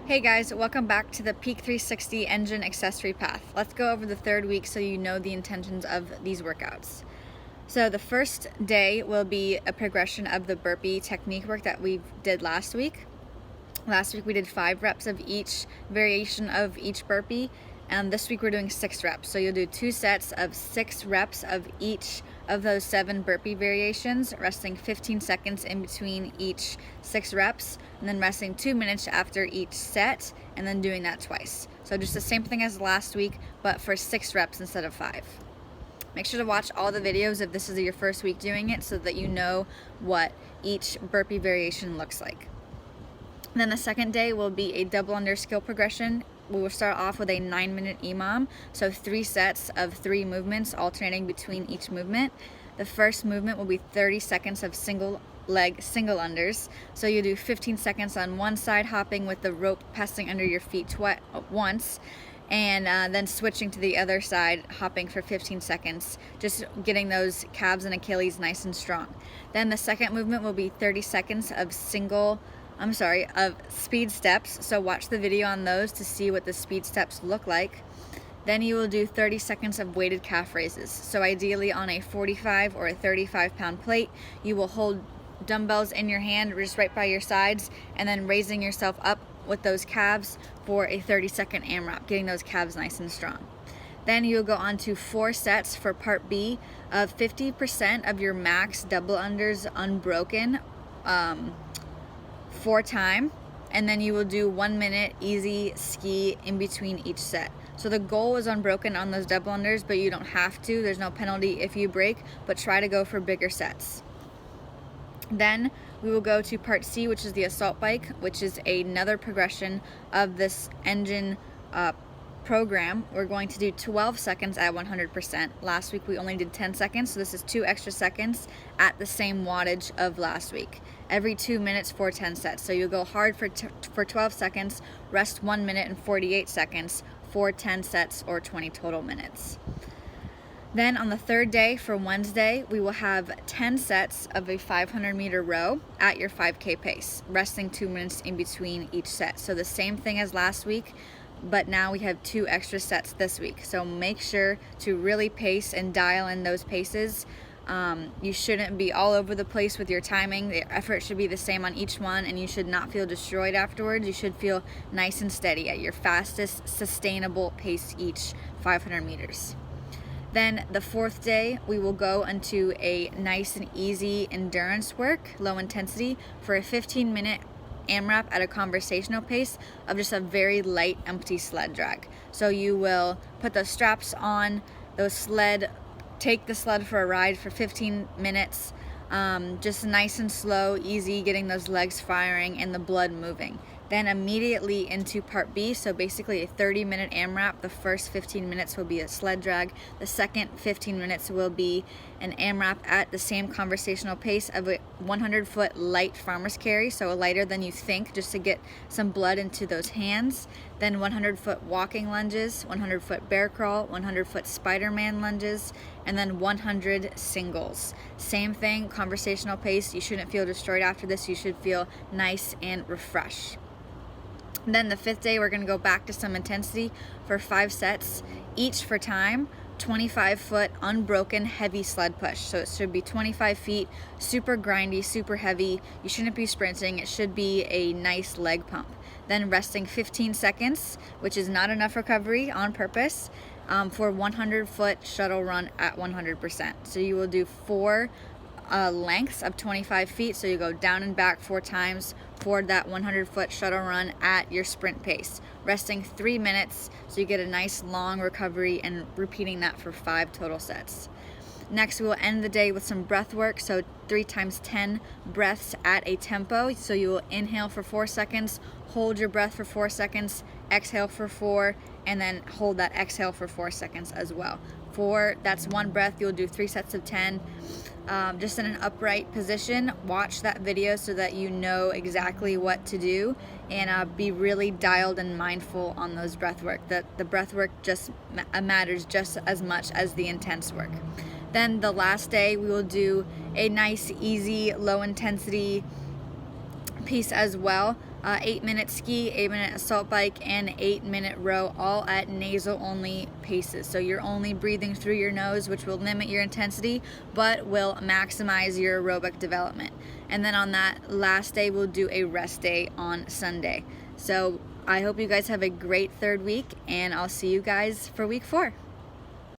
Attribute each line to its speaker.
Speaker 1: Hey guys, welcome back to the Peak 360 Engine Accessory Path. Let's go over the third week so you know the intentions of these workouts. So the first day will be a progression of the burpee technique work that we did last week. Last week we did 5 reps of each variation of each burpee, and this week we're doing 6 reps. So you'll do 2 sets of 6 reps of each of those 7 burpee variations, resting 15 seconds in between each 6 reps, and then resting 2 minutes after each set, and then doing that twice. So just the same thing as last week, but for 6 reps instead of 5. Make sure to watch all the videos if this is your first week doing it so that you know what each burpee variation looks like. And then the second day will be a double under skill progression. We will start off with a 9-minute EMOM, so 3 sets of 3 movements alternating between each movement. The first movement will be 30 seconds of single leg single unders. So you do 15 seconds on one side, hopping with the rope passing under your feet once, and then switching to the other side, hopping for 15 seconds, just getting those calves and Achilles nice and strong. Then the second movement will be 30 seconds of of speed steps, so watch the video on those to see what the speed steps look like. Then you will do 30 seconds of weighted calf raises. So ideally on a 45 or a 35 pound plate, you will hold dumbbells in your hand just right by your sides, and then raising yourself up with those calves for a 30-second AMRAP, getting those calves nice and strong. Then you'll go on to 4 sets for part B of 50% of your max double unders unbroken, 4 times, and then you will do 1 minute easy ski in between each set. So the goal is unbroken on those double unders, but you don't have to. There's no penalty if you break, but try to go for bigger sets. Then we will go to part C, which is the assault bike, which is another progression of this engine program. We're going to do 12 seconds at 100%. Last week we only did 10 seconds, so this is 2 extra seconds at the same wattage of last week. Every 2 minutes for 10 sets. So you'll go hard for 12 seconds, rest 1 minute and 48 seconds for 10 sets or 20 total minutes. Then on the third day, for Wednesday, we will have 10 sets of a 500-meter row at your 5K pace, resting 2 minutes in between each set. So the same thing as last week, but now we have 2 extra sets this week. So make sure to really pace and dial in those paces. You shouldn't be all over the place with your timing. The effort should be the same on each one, and you should not feel destroyed afterwards. You should feel nice and steady at your fastest sustainable pace each 500 meters. Then the 4th day, we will go into a nice and easy endurance work, low intensity, for a 15-minute AMRAP at a conversational pace of just a very light empty sled drag. So you will put those straps on, take the sled for a ride for 15 minutes, just nice and slow, easy, getting those legs firing and the blood moving. Then immediately into part B, so basically a 30-minute AMRAP. The first 15 minutes will be a sled drag. The second 15 minutes will be an AMRAP at the same conversational pace of a 100-foot light farmer's carry, so lighter than you think, just to get some blood into those hands. Then 100-foot walking lunges, 100-foot bear crawl, 100-foot Spider-Man lunges, and then 100 singles. Same thing, conversational pace. You shouldn't feel destroyed after this. You should feel nice and refreshed. Then the 5th day, we're going to go back to some intensity for 5 sets, each for time, 25-foot unbroken heavy sled push. So it should be 25 feet, super grindy, super heavy. You shouldn't be sprinting. It should be a nice leg pump. Then resting 15 seconds, which is not enough recovery on purpose, for 100-foot shuttle run at 100%. So you will do 4 lengths of 25 feet. So you go down and back 4 times for that 100-foot shuttle run at your sprint pace, resting 3 minutes, so you get a nice long recovery, and repeating that for 5 total sets. Next, we will end the day with some breath work, so 3 times 10 breaths at a tempo. So you will inhale for 4 seconds, hold your breath for 4 seconds, exhale for 4, and then hold that exhale for 4 seconds as well. That's 1 breath. You'll do 3 sets of 10. Just in an upright position. Watch that video so that you know exactly what to do, and be really dialed and mindful on those breath work. The breath work just matters just as much as the intense work. Then the last day, we will do a nice, easy, low intensity piece as well. 8-minute ski, 8-minute assault bike, and 8-minute row, all at nasal only paces. So you're only breathing through your nose, which will limit your intensity but will maximize your aerobic development. And then on that last day, we'll do a rest day on Sunday. So I hope you guys have a great third week, and I'll see you guys for week 4.